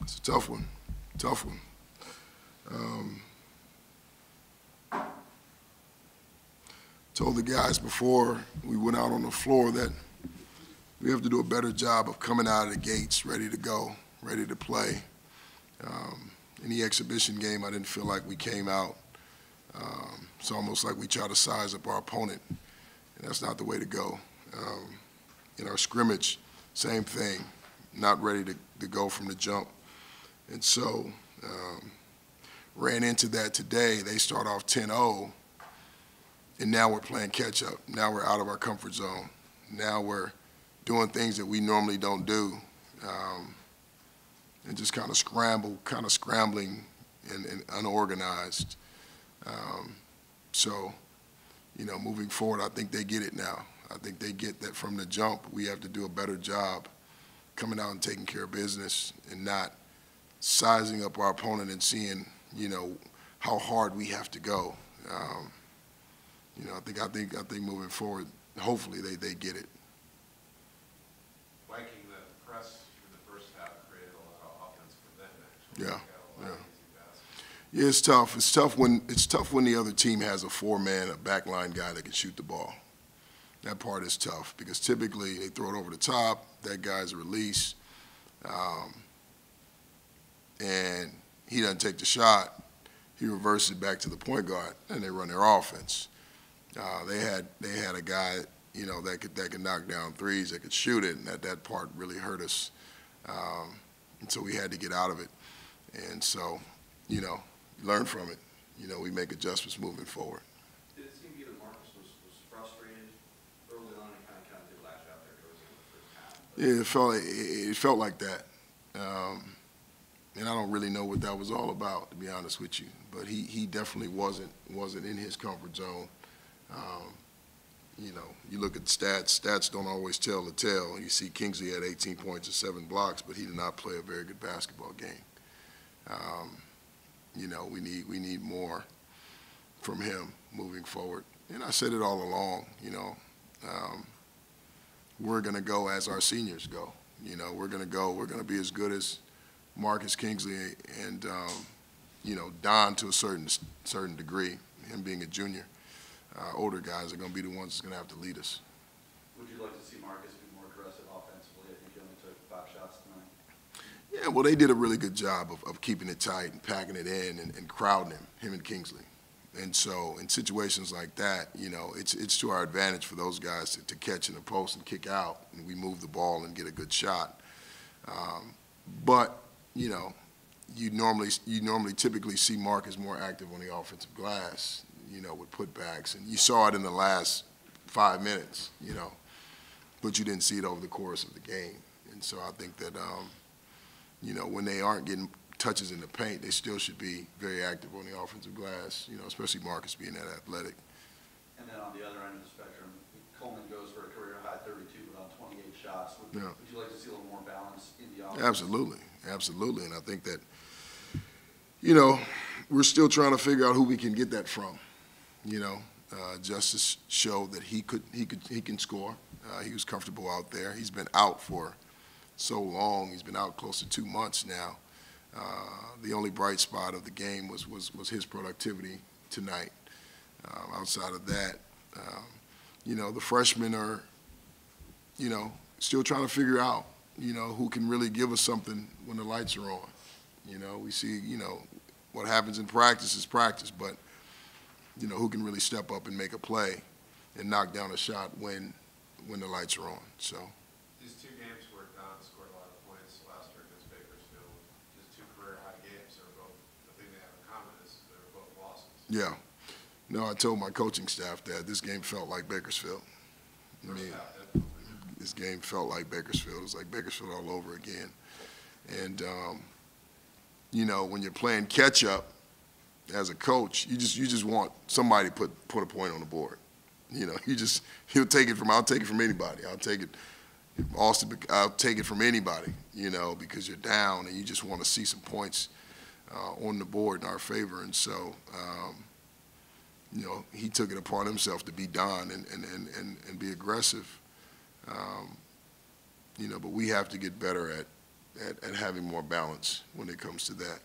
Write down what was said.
It's a tough one, tough one. Told the guys before we went out on the floor that we have to do a better job of coming out of the gates ready to go, ready to play. In the exhibition game, I didn't feel like we came out. It's almost like we try to size up our opponent, and that's not the way to go. In our scrimmage, same thing, not ready to go from the jump. And so ran into that today. They start off 10-0, and now we're playing catch-up. Now we're out of our comfort zone. Now we're doing things that we normally don't do, and just kind of scrambling and unorganized. So, you know, moving forward, I think they get it now. I think they get that from the jump. We have to do a better job coming out and taking care of business and not sizing up our opponent and seeing, you know, how hard we have to go. You know, I think moving forward, hopefully they get it. Wyking, the press in the first half created a lot of offense for them, actually. Yeah, yeah. Yeah, it's tough. It's tough when the other team has a 4-man, a backline guy that can shoot the ball. That part is tough because typically they throw it over the top. That guy's a release, and he doesn't take the shot. He reverses it back to the point guard, and they run their offense. They had a guy, you know, that could knock down threes, that could shoot it, and that part really hurt us. And so we had to get out of it. And so, you know, learn from it. You know, we make adjustments moving forward. Did it seem to you that Marcus was frustrated early on and kind of did latch out there towards the end of the first half? Yeah, it felt like that. And I don't really know what that was all about, to be honest with you. But he definitely wasn't in his comfort zone. You know, you look at stats. Stats don't always tell the tale. You see Kingsley had 18 points and 7 blocks, but he did not play a very good basketball game. You know, we need more from him moving forward. And I said it all along. You know, we're going to go as our seniors go. You know, we're going to go. We're going to be as good as Marcus Kingsley and you know, Don to a certain degree. Him being a junior. Older guys are going to be the ones that's going to have to lead us. Would you like to see Marcus be more aggressive offensively? I think he only took 5 shots tonight. Yeah, well, they did a really good job of keeping it tight and packing it in and crowding him and Kingsley. And so in situations like that, you know, it's to our advantage for those guys to catch in the post and kick out, and we move the ball and get a good shot. But, you know, you normally typically see Marcus more active on the offensive glass, you know, with putbacks. And you saw it in the last 5 minutes, you know, but you didn't see it over the course of the game. And so I think that, you know, when they aren't getting touches in the paint, they still should be very active on the offensive glass, you know, especially Marcus being that athletic. And then on the other end of the spectrum, Coleman goes for a career-high 32 but on 28 shots. Would you like to see a little more balance in the offense? Absolutely, absolutely. And I think that, you know, we're still trying to figure out who we can get that from. You know, Justice showed that he can score. He was comfortable out there. He's been out for so long. He's been out close to 2 months now. The only bright spot of the game was his productivity tonight. Outside of that, you know, the freshmen are, you know, still trying to figure out, you know, who can really give us something when the lights are on. You know, we see, you know, what happens in practice is practice, but, you know, who can really step up and make a play and knock down a shot when the lights are on. So these 2 games where Don scored a lot of points last year against Bakersfield, just 2 career-high games. They're both, the thing they have in common is they were both losses. Yeah. No, I told my coaching staff that this game felt like Bakersfield. I mean, this game felt like Bakersfield. It was like Bakersfield all over again. And, you know, when you're playing catch-up as a coach, you just want somebody to put a point on the board. You know, I'll take it from anybody. I'll take it, Austin, I'll take it from anybody, you know, because you're down and you just want to see some points on the board in our favor. And so, you know, he took it upon himself to be Don and be aggressive. You know, but we have to get better at having more balance when it comes to that.